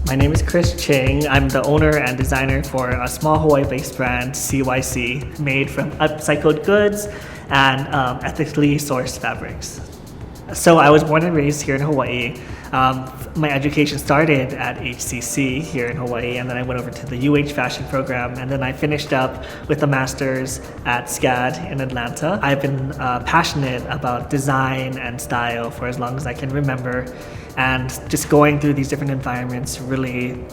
My name is Ching. I'm the owner and designer for a small Hawaii-based brand, CYC, made from upcycled goods and ethically sourced fabrics. So I was born and raised here in Hawaii. My education started at HCC here in Hawaii, and then I went over to the UH fashion program, and then I finished up with a master's at SCAD in Atlanta. I've been passionate about design and style for as long as I can remember, and just going through these different environments really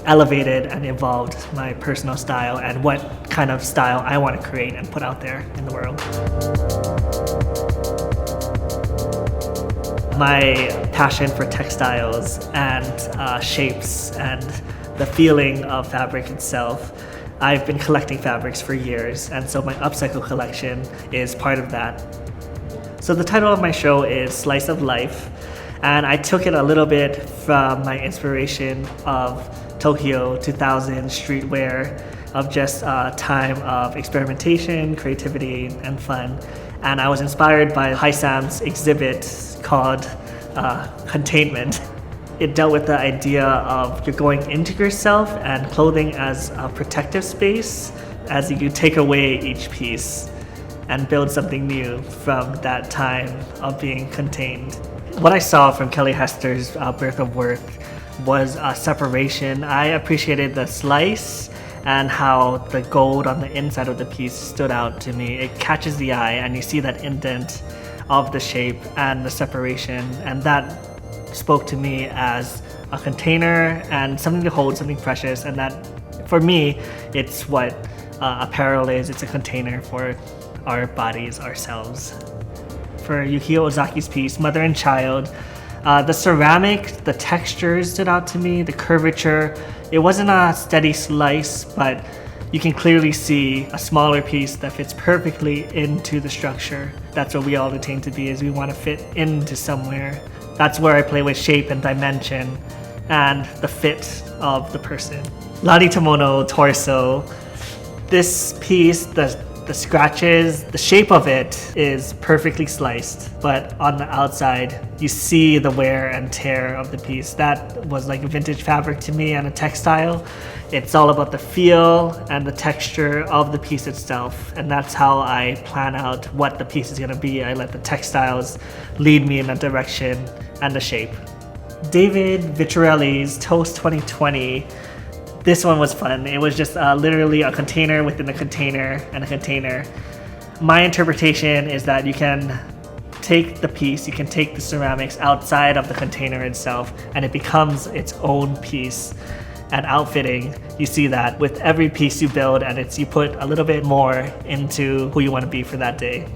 elevated and evolved my personal style and what kind of style I want to create and put out there in the world. My passion for textiles and shapes and the feeling of fabric itself. I've been collecting fabrics for years, and so my upcycle collection is part of that. So the title of my show is Slice of Life, and I took it a little bit from my inspiration of Tokyo 2000 streetwear, of just a time of experimentation, creativity, and fun. And I was inspired by HiSAM's exhibit called Containment. It dealt with the idea of you're going into yourself and clothing as a protective space as you take away each piece and build something new from that time of being contained. What I saw from Kelly Hester's Birth of Worth was a separation. I appreciated the slice and how the gold on the inside of the piece stood out to me. It catches the eye, and you see that indent of the shape and the separation, and that spoke to me as a container and something to hold, something precious. And that, for me, it's what apparel is. It's a container for our bodies, ourselves. For Yukio Ozaki's piece, Mother and Child, the ceramic, the textures stood out to me, the curvature. It wasn't a steady slice, but you can clearly see a smaller piece that fits perfectly into the structure. That's what we all attain to be, is we want to fit into somewhere. That's where I play with shape and dimension and the fit of the person. Lani Tomono Torso. This piece, the scratches, the shape of it is perfectly sliced, but on the outside, you see the wear and tear of the piece. That was like a vintage fabric to me and a textile. It's all about the feel and the texture of the piece itself, and that's how I plan out what the piece is gonna be. I let the textiles lead me in that direction and the shape. David Vitorelli's Toast 2020. This one was fun. It was just literally a container within a container and a container. My interpretation is that you can take the piece, you can take the ceramics outside of the container itself, and it becomes its own piece. And outfitting, you see that with every piece you build, and you put a little bit more into who you want to be for that day.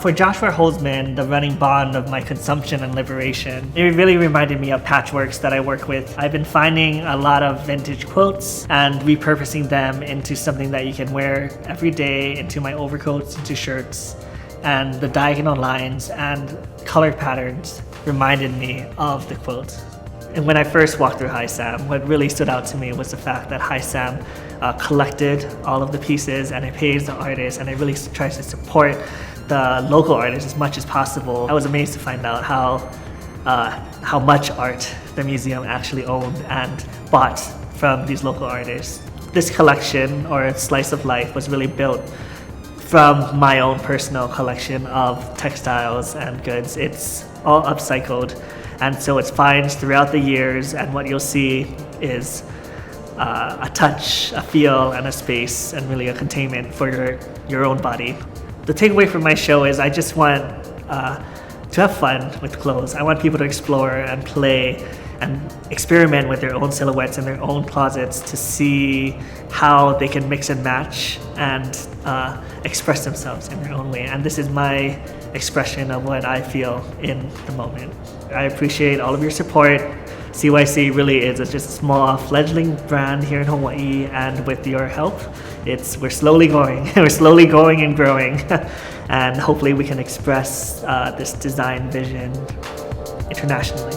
For Joshua Holzman, the running bond of my consumption and liberation, it really reminded me of patchworks that I work with. I've been finding a lot of vintage quilts and repurposing them into something that you can wear every day, into my overcoats, into shirts, and the diagonal lines and color patterns reminded me of the quilt. And when I first walked through HiSAM, what really stood out to me was the fact that HiSAM collected all of the pieces, and it pays the artists, and it really tries to support the local artists as much as possible. I was amazed to find out how much art the museum actually owned and bought from these local artists. This collection, or Slice of Life, was really built from my own personal collection of textiles and goods. It's all upcycled, and so it's finds throughout the years, and what you'll see is a touch, a feel, and a space, and really a containment for your own body. The takeaway from my show is I just want to have fun with clothes. I want people to explore and play and experiment with their own silhouettes in their own closets to see how they can mix and match and express themselves in their own way. And this is my expression of what I feel in the moment. I appreciate all of your support. CYC really is just a small fledgling brand here in Hawaii, and with your help, we're slowly going. We're slowly going and growing, and hopefully we can express this design vision internationally.